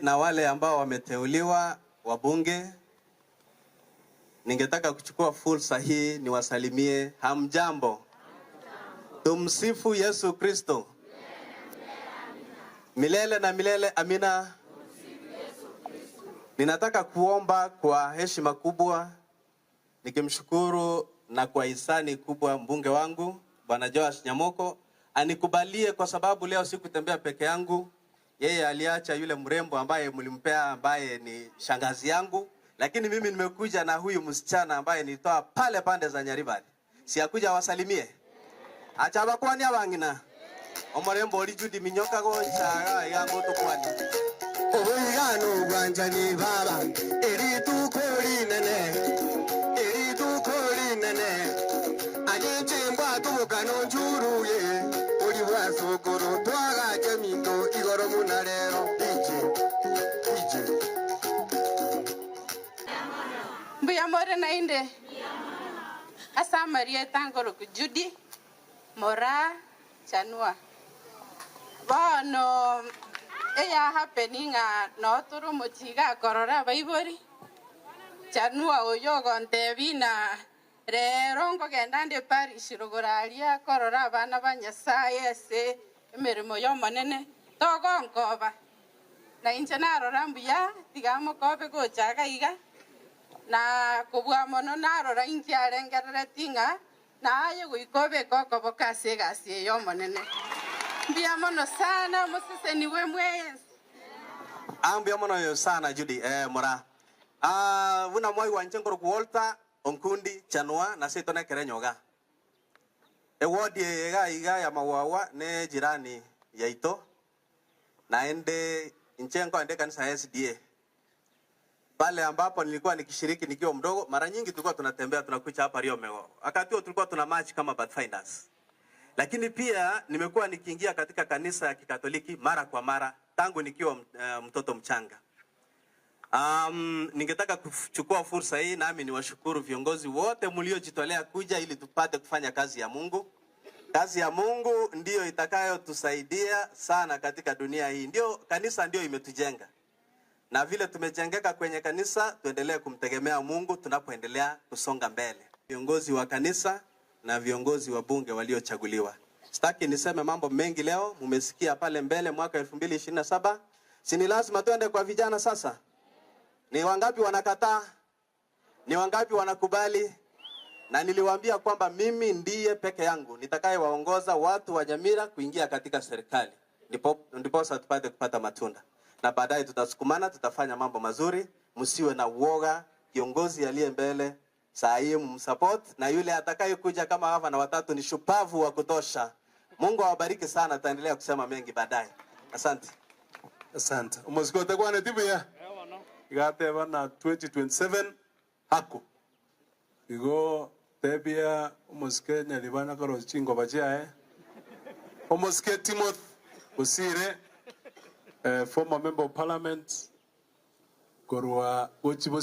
Na wale ambao wameteuliwa wabunge, ningetaka kuchukua fursa hii niwasalimie hamjambo. Tumsifu Yesu Kristo. Milele na milele amina. Ninataka kuomba kwa heshima kubwa nikimshukuru na kwa hisani kubwa mbunge wangu Bwana Joash Nyamoko anikubalie, kwa sababu leo sikutembea peke yangu. Yeye aliacha yule mrembo ambaye mlimpea ambaye ni shangazi yangu, lakini mimi nimekuja na huyu msichana ambaye nilitoa pale pande za Nyaribari. Siakuja wasalimie. Acha bakwani abangina. Omurembo oli Judy Minyoka gonchaga yango tokwani. Obuyano gwanjani baba eritukoli nene anyechembwa tubukano njuruye oli bwasokoro twaga cheminto igoro munarero ije Mbuya more na inde asa Maria tangoro ku Judy Mora Chanua bono eya happening no turu mochiga korora baibori Chanua oyo gontebina rero ngogenda ndi parish ruguraria korora abana banyasaye ese emirimo yo manene togonkoba na inche narora mbuya tigamo kobe gochaga iga na kubwa mono narora inche arengerere tinga na aye goikobe kokoboka segasi yo manene mbuya mono sana musiseni we mwezi Ambia mono yo sana Judy Mora. Una moi wanchengoro kuolta onkundi Chanua na sitone kerenyoga. Ewodi iga ya mawawa ne jirani yaito. Naende inchengo ende kanisa SDA. Pale ambapo nilikuwa nikishiriki nikiwa mdogo, mara nyingi tulikuwa tunatembea tunakucha hapa Rio Mego. Wakati huo tulikuwa tuna match kama Pathfinders. Lakini pia nimekuwa nikiingia katika kanisa ya Kikatoliki mara kwa mara tangu nikiwa mtoto mchanga. Ningetaka kuchukua fursa hii nami niwashukuru viongozi wote mliojitolea kuja ili tupate kufanya kazi ya Mungu. Kazi ya Mungu ndio itakayotusaidia sana katika dunia hii. Ndio kanisa ndio imetujenga. Na vile tumejengeka kwenye kanisa, tuendelee kumtegemea Mungu tunapoendelea kusonga mbele. Viongozi wa kanisa na viongozi wa bunge waliochaguliwa. Sitaki niseme mambo mengi leo, mmesikia pale mbele mwaka 2027. Si ni lazima tuende kwa vijana sasa? Ni wangapi wanakataa? Ni wangapi wanakubali? Na niliwaambia kwamba mimi ndiye peke yangu nitakayewaongoza watu wa Nyamira kuingia katika serikali. Ndipo tupate kupata matunda. Na baadaye tutasukumana, tutafanya mambo mazuri. Msiwe na uoga. Kiongozi aliye mbele saa hii msupport, na yule atakayekuja kama hapa na watatu ni shupavu wa kutosha. Mungu awabariki sana, tutaendelea kusema mengi baadaye. Asante. Asante. Umuzikote kwa tibu ya igate bana 2027 hako igo tebia umuzike nyalibana karo chingo bachia umuzike Timothy Osire former member of parliament korwa gochibosiro